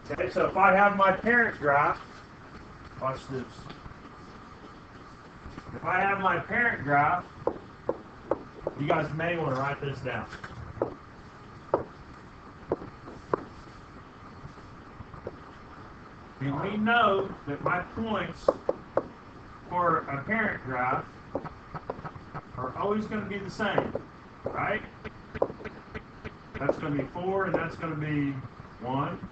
Okay, so if I have my parent graph, watch this. If I have my parent graph, you guys may want to write this down. And we know that my points for a parent graph are always going to be the same, right? That's going to be 4 and that's going to be 1.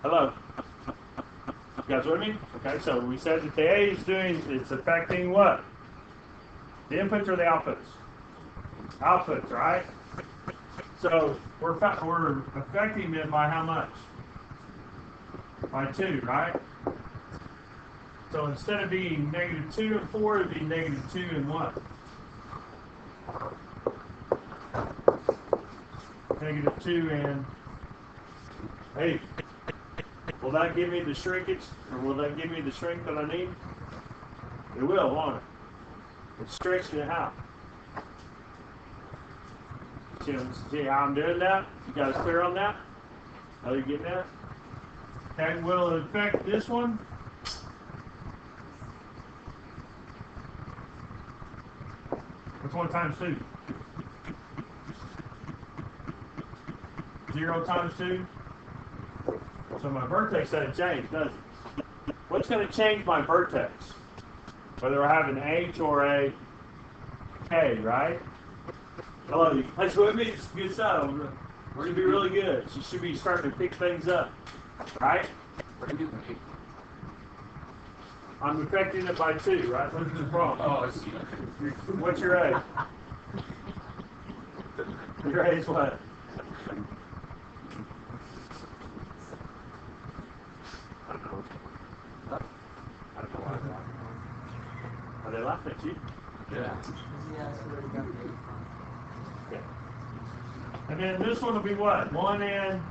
Hello? You guys with me? Okay, so we said that the A is it's affecting what? The inputs or the outputs? Outputs, right? So we're affecting them by how much? By 2, right? So instead of being -2 and 4, it'd be -2 and what? -2 and 8. Will that give me the shrinkage, or will that give me the shrink that I need? It will, won't it? It's stretching it out. See how I'm doing that? You guys clear on that? How you getting that? Okay, will it affect this one? What's 1 times 2? 0 times 2? So my vertex doesn't change, does it? What's going to change my vertex? Whether I have an H or a K, right? Hello, you guys with me? It's good stuff. We're going to be really good. You should be starting to pick things up, right? I'm affecting it by 2, right? What's the problem? Oh, I see. What's your A? Your A is what? Are they laughing at you? Yeah. Okay. And then this one will be what? 1 and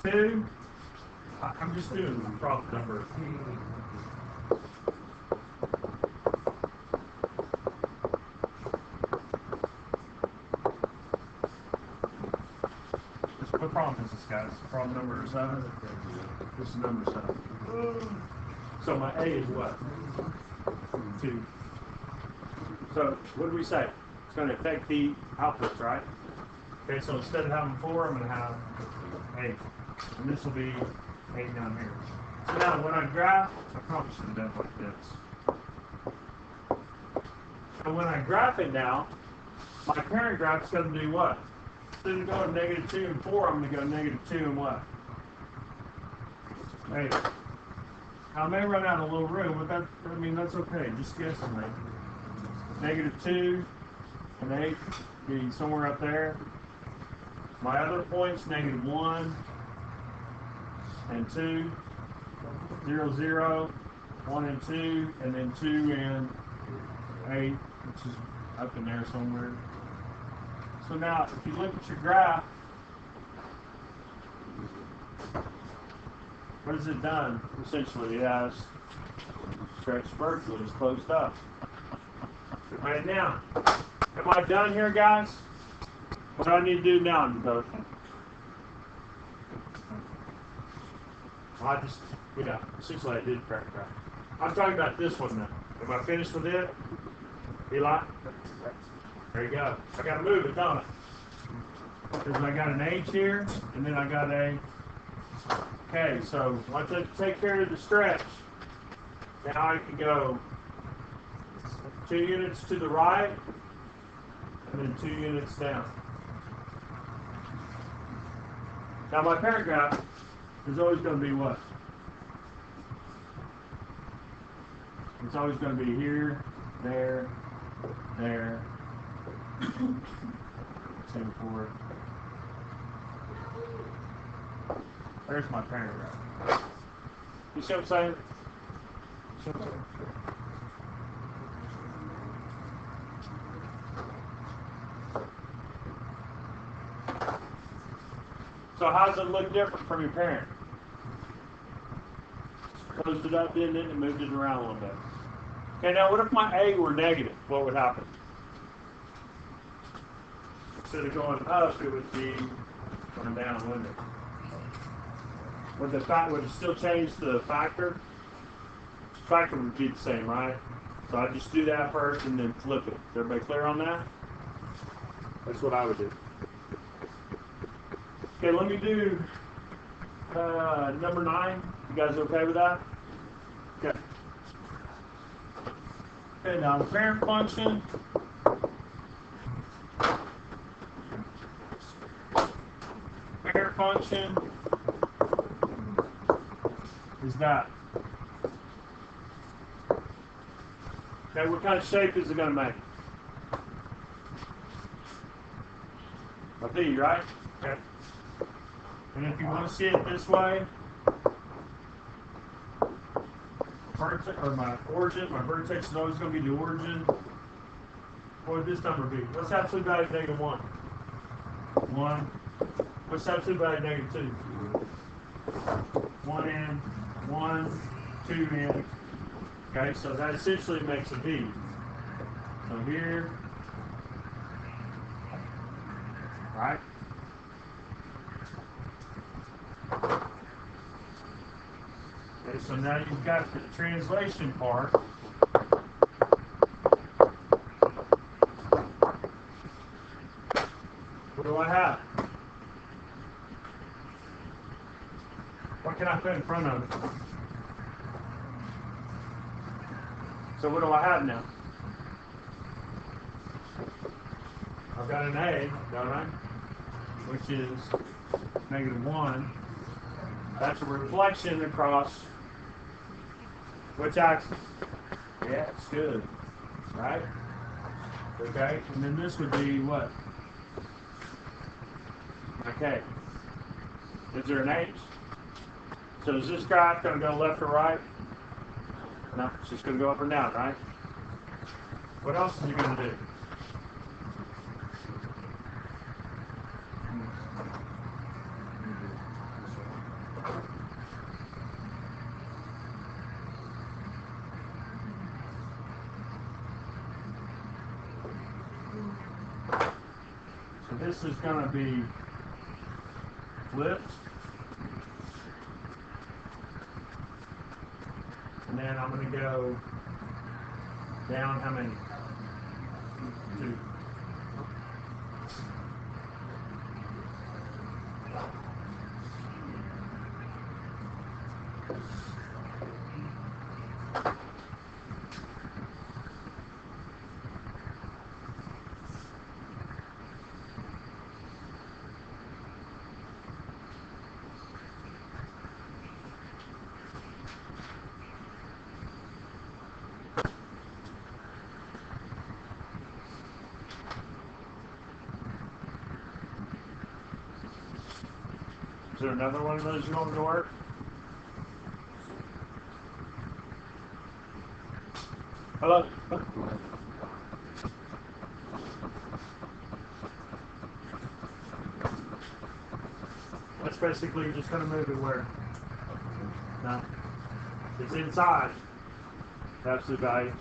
2. I'm just doing the prompt number. What problem is this, guys? Problem number 7? This is number 7. So my A is what? 2. So what did we say? It's going to affect the outputs, right? Okay, so instead of having 4, I'm going to have 8. And this will be 8 down here. So now when I graph, I probably should have done it like this. So when I graph it now, my parent graph is going to do what? Instead of going -2 and 4, I'm going to go -2 and what? 8. Now, I may run out of a little room, but that's okay. Just guessing, maybe. -2 and 8 be somewhere up there. My other points, -1 and 2, 0, 0, 1 and 2, and then 2 and 8, which is up in there somewhere. So now, if you look at your graph, what has it done? Essentially, it has stretched vertically, it's closed up. Right now, am I done here, guys? What do I need to do now, Dakota? I just, essentially I did paragraph. I'm talking about this one now. Am I finished with it? Eli? There you go. I gotta move it, don't I? Because I got an H here, and then I got a K. So once I take care of the stretch, now I can go 2 units to the right, and then 2 units down. Now my paragraph is always going to be what? It's always going to be here, there, 2, 4. There's my paragraph. You see what I'm saying? See what I'm saying? So how does it look different from your parent? Closed it up, didn't it, and moved it around a little bit. Okay, now what if my A were negative? What would happen? Instead of going up, it would be going down, wouldn't it? Would it still change the factor? The factor would be the same, right? So I just do that first and then flip it. Is everybody clear on that? That's what I would do. Okay, let me do number 9. You guys okay with that? Okay. Okay, now the parent function. Parent function is that. Okay, what kind of shape is it going to make? A V, right? Okay. And if you want to see it this way, my origin, my vertex is always going to be the origin. What would this number be? What's absolute value of negative 1? 1. What's absolute value of negative 2? 1 in, 1, 2 in. Okay, so that essentially makes a V. So here, right? Okay, so now you've got the translation part. What do I have? What can I put in front of it? So what do I have now? I've got an A, don't I? Which is negative 1. That's a reflection across which axis? Yeah, it's good. Right? Okay, and then this would be what? Okay. Is there an H? So is this graph going to go left or right? No, it's just going to go up and down, right? What else is it going to do? So this is going to be flipped. And then I'm going to go down how many? 2. Is there another one of those you want me to work? Hello? That's basically just going to move it where? No. It's inside. Absolute value.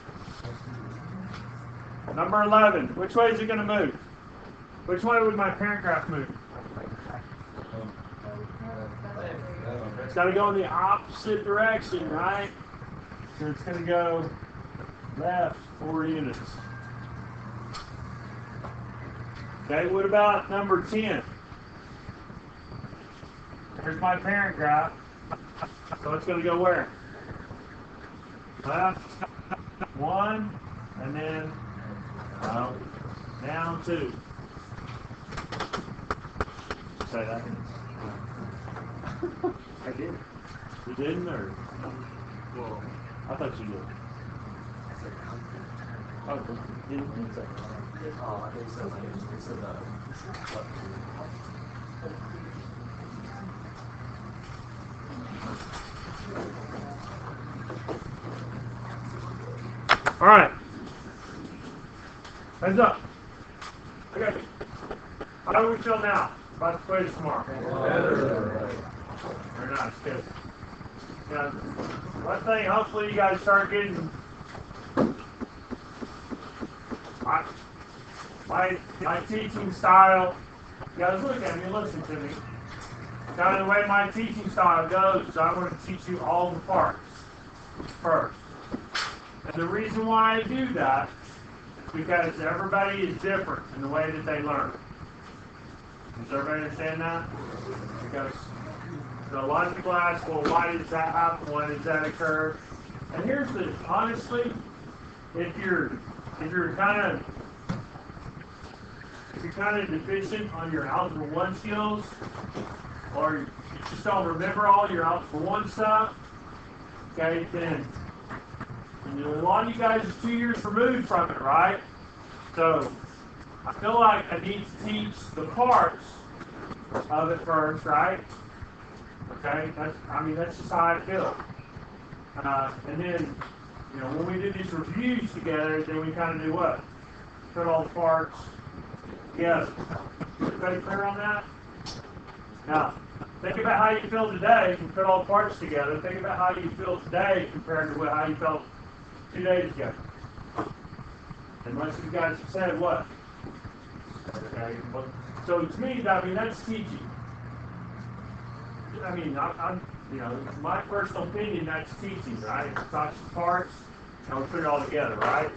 Number 11. Which way is it going to move? Which way would my parent graph move? It's got to go in the opposite direction, right? So it's going to go left 4 units. Okay, what about number 10? Here's my parent graph. So it's going to go where? Left 1, and then down 2. Say that. I did. You didn't, or? Well, I thought you did. Oh, didn't say. Oh, I think so. It said that. All right. Heads up. Okay. How do we feel now about the quiz tomorrow? Very nice. Good. Yeah. One thing, hopefully you guys start getting my teaching style. You guys look at me, listen to me. Kind of the way my teaching style goes is I want to teach you all the parts first. And the reason why I do that is because everybody is different in the way that they learn. Does everybody understand that? Because a lot of people ask, well, why does that happen? Why does that occur? And here's the, honestly, if you're kind of deficient on your Algebra 1 skills, or you just don't remember all your Algebra 1 stuff, okay, then a lot of you guys are 2 years removed from it, right? So I feel like I need to teach the parts of it first, right? Okay, that's just how I feel. And then, when we do these reviews together, then we kind of do what? Put all the parts together. Everybody clear on that? Now, think about how you feel today. You put all the parts together. Think about how you feel today compared to how you felt 2 days ago. And most of you guys have said what? Okay. So to me, that's teaching. My personal opinion, that's teaching, right? It's not just parts, and we put it all together, right?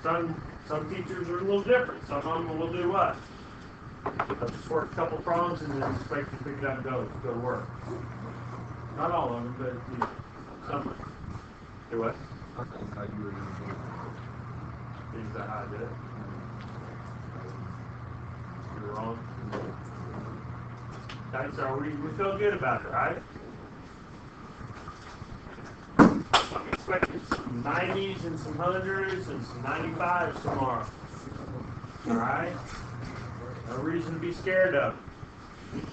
Some teachers are a little different. Some of them will do what? They'll just work a couple problems and then expect you to pick it up and go to work. Not all of them, but some. Do what? I think how you were using it. Is that how I did it? You're wrong. Okay, so we feel good about it, right? I'm expecting some 90s and some 100s and some 95s tomorrow. All right? No reason to be scared of it.